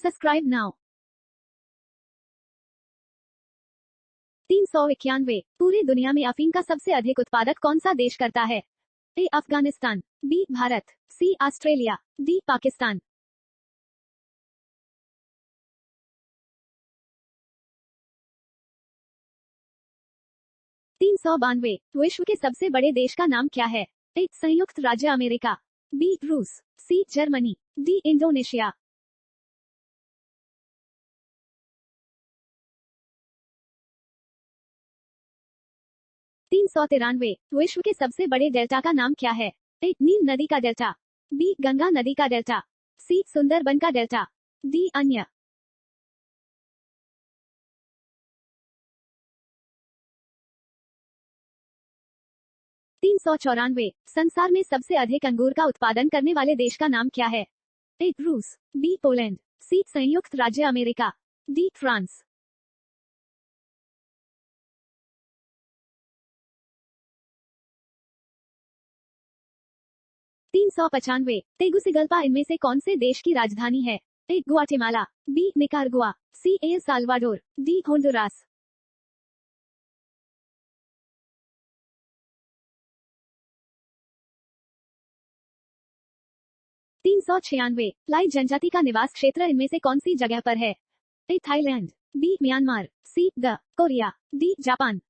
Subscribe now. 391। पूरी दुनिया में अफीम का सबसे अधिक उत्पादक कौन सा देश करता है? ए अफगानिस्तान, बी भारत, सी ऑस्ट्रेलिया, डी पाकिस्तान। 392। विश्व के सबसे बड़े देश का नाम क्या है? ए संयुक्त राज्य अमेरिका, बी रूस, सी जर्मनी, डी इंडोनेशिया। 393। विश्व के सबसे बड़े डेल्टा का नाम क्या है? ए नील नदी का डेल्टा, बी गंगा नदी का डेल्टा, सी सुंदरबन का डेल्टा, डी अन्य। 394। संसार में सबसे अधिक अंगूर का उत्पादन करने वाले देश का नाम क्या है? ए रूस, बी पोलैंड, सी संयुक्त राज्य अमेरिका, डी फ्रांस। 395। तेगुसिगल्पा इनमें से कौन से देश की राजधानी है? A Guatemala, B Nicaragua, C El Salvador, D Honduras. 396। Lai जनजाति का निवास क्षेत्र इनमें से कौन सी जगह पर है? A Thailand, B Myanmar, C the Korea, D Japan.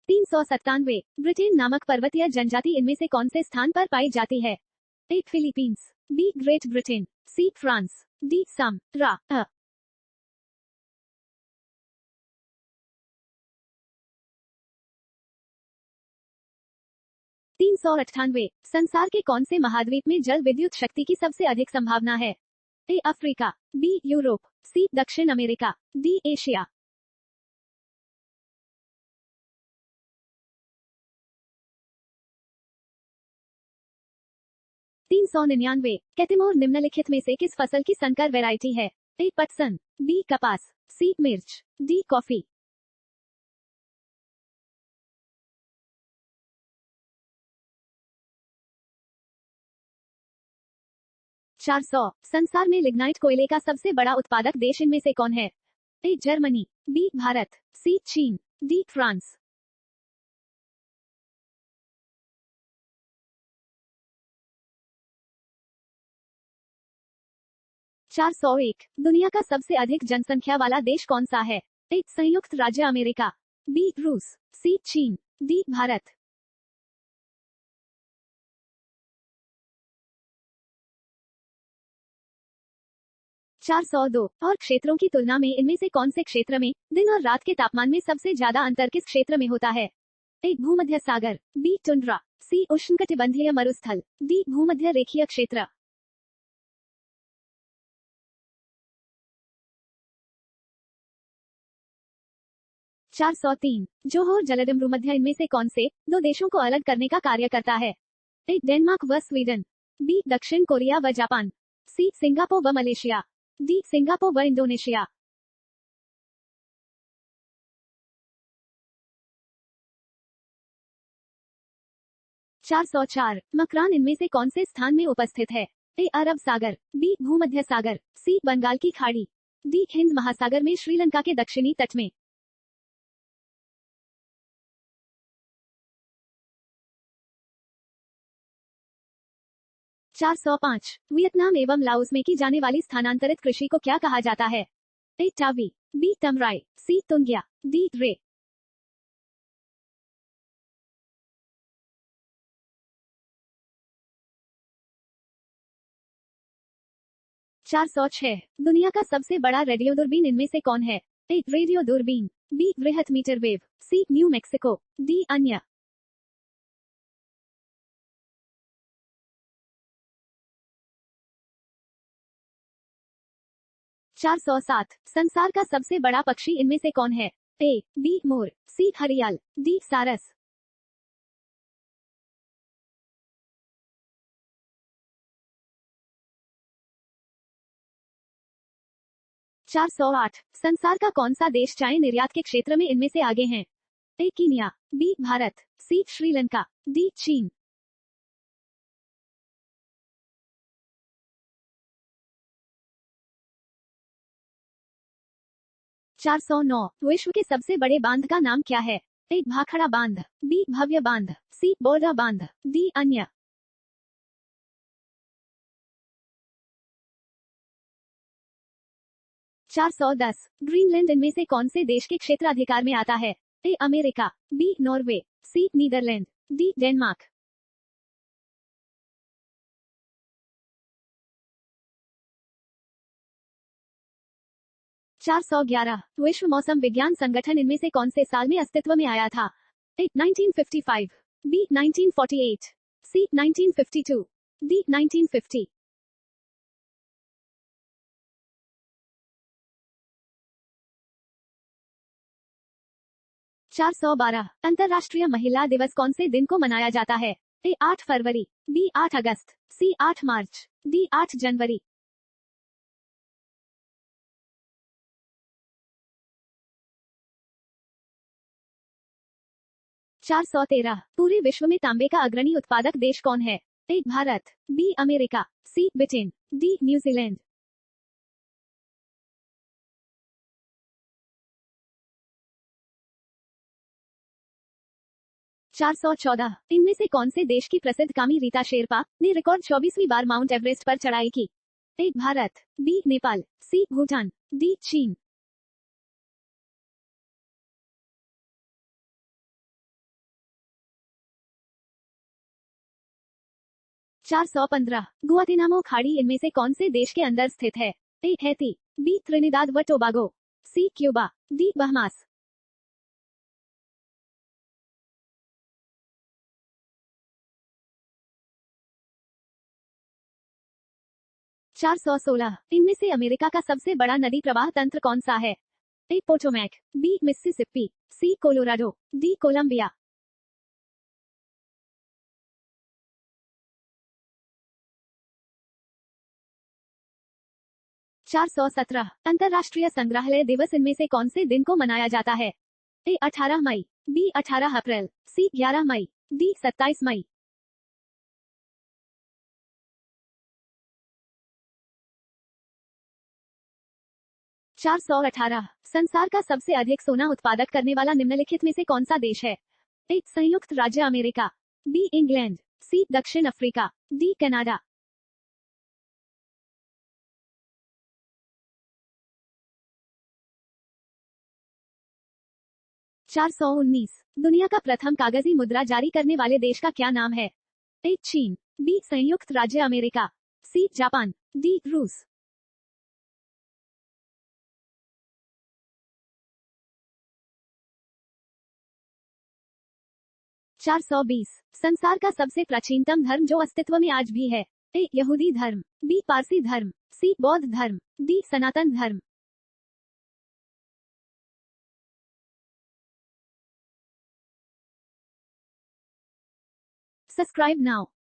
397। Britain नामक पर्वतीय जनजाति इनमें से कौन से स्थान पर पाई जाती है? A Philippines, B Great Britain, C France, D सम रा अ। 398। संसार के कौन से महाद्वीप में जल विद्युत शक्ति की सबसे अधिक संभावना है? ए अफ्रीका, बी यूरोप, सी दक्षिण अमेरिका, डी एशिया। 399। कैटिमोर निम्नलिखित में से किस फसल की संकर वैरायटी है? ए पटसन, बी कपास, सी मिर्च, डी कॉफी। 400। संसार में लिग्नाइट कोयले का सबसे बड़ा उत्पादक देश इनमें से कौन है? ए जर्मनी, बी भारत, सी चीन, डी फ्रांस। 401। दुनिया का सबसे अधिक जनसंख्या वाला देश कौन सा है? ए संयुक्त राज्य अमेरिका, बी रूस, सी चीन, डी भारत। 402। और क्षेत्रों की तुलना में इनमें से कौन से क्षेत्र में दिन और रात के तापमान में सबसे ज्यादा अंतर किस क्षेत्र में होता है? ए भूमध्य सागर, बी टुंड्रा, सी उष्णकटिबंधीय मरुस्थल, डी भूमध्य रेखीय क्षेत्र। 403। जोहोर जलडमरू मध्य इनमें से कौन से दो देशों को अलग करने का कार्य करता है? ए डेनमार्क व स्वीडन, बी दक्षिण कोरिया व जापान, सी सिंगापुर व मलेशिया, डी सिंगापुर व इंडोनेशिया। 404। मकरान इनमें से कौन से स्थान में उपस्थित है? ए अरब सागर, बी भूमध्य सागर, सी बंगाल की खाड़ी, डी हिंद महासागर में श्रीलंका के दक्षिणी तट में। 405। वियतनाम एवं लाओस में की जाने वाली स्थानांतरित कृषि को क्या कहा जाता है? ए टावी, बी तमराई, सी तुंगिया, डी रे। 406। दुनिया का सबसे बड़ा रेडियो दूरबीन इनमें से कौन है? ए रेडियो दूरबीन, बी वृहत मीटर वेव, सी न्यू मेक्सिको, डी अन्य। 407। संसार का सबसे बड़ा पक्षी इनमें से कौन है? ए बी मोर, सी घड़ियाल, डी सारस। 408। संसार का कौन सा देश चाय निर्यात के क्षेत्र में इनमें से आगे हैं? ए कीनिया, बी भारत, सी श्रीलंका, डी चीन। 409। विश्व के सबसे बड़े बांध का नाम क्या है? ए भाखड़ा बांध, बी भव्य बांध, सी बोर्डा बांध, डी अन्य। 410। ग्रीनलैंड इनमें से कौन से देश के क्षेत्राधिकार में आता है? A America, B Norway, C Netherland, D Denmark. 411। विश्व मौसम विज्ञान संगठन इनमें से कौन से साल में अस्तित्व में आया था? ए 1955, बी 1948, सी 1952, डी 1950। 412। अंतर्राष्ट्रीय महिला दिवस कौन से दिन को मनाया जाता है? ए 8 फरवरी, बी 8 अगस्त, सी 8 मार्च, डी 8 जनवरी। 413। पूरे विश्व में तांबे का अग्रणी उत्पादक देश कौन है? ए भारत, बी अमेरिका, सी ब्रिटेन, डी न्यूजीलैंड। 414। इनमें से कौन से देश की प्रसिद्ध कामी रीता शेरपा ने रिकॉर्ड 24वीं बार माउंट एवरेस्ट पर चढ़ाई की? ए भारत, बी नेपाल, सी भूटान, डी चीन। 415। गुआतेनामो खाड़ी इनमें से कौन से देश के अंदर स्थित है? ए हैती, बी त्रिनिदाद व टोबागो, सी क्यूबा, डी बहमास। 416। इनमें से अमेरिका का सबसे बड़ा नदी प्रवाह तंत्र कौन सा है? ए पोटोमैक, बी मिसिसिपी, सी कोलोराडो, डी कोलंबिया। 417। अंतर्राष्ट्रीय संग्रहालय दिवस इनमें से कौन से दिन को मनाया जाता है? ए 18 मई, बी 18 अप्रैल, सी 11 मई, डी 27 मई। 418। संसार का सबसे अधिक सोना उत्पादक करने वाला निम्नलिखित में से कौन सा देश है? ए संयुक्त राज्य अमेरिका, बी इंग्लैंड, सी दक्षिण अफ्रीका, डी कनाडा। 419। दुनिया का प्रथम कागजी मुद्रा जारी करने वाले देश का क्या नाम है? ए चीन, बी संयुक्त राज्य अमेरिका, सी जापान, डी रूस। 420। संसार का सबसे प्राचीनतम धर्म जो अस्तित्व में आज भी है? ए यहूदी धर्म, बी पारसी धर्म, सी बौद्ध धर्म, डी सनातन धर्म। 'Subscribe now'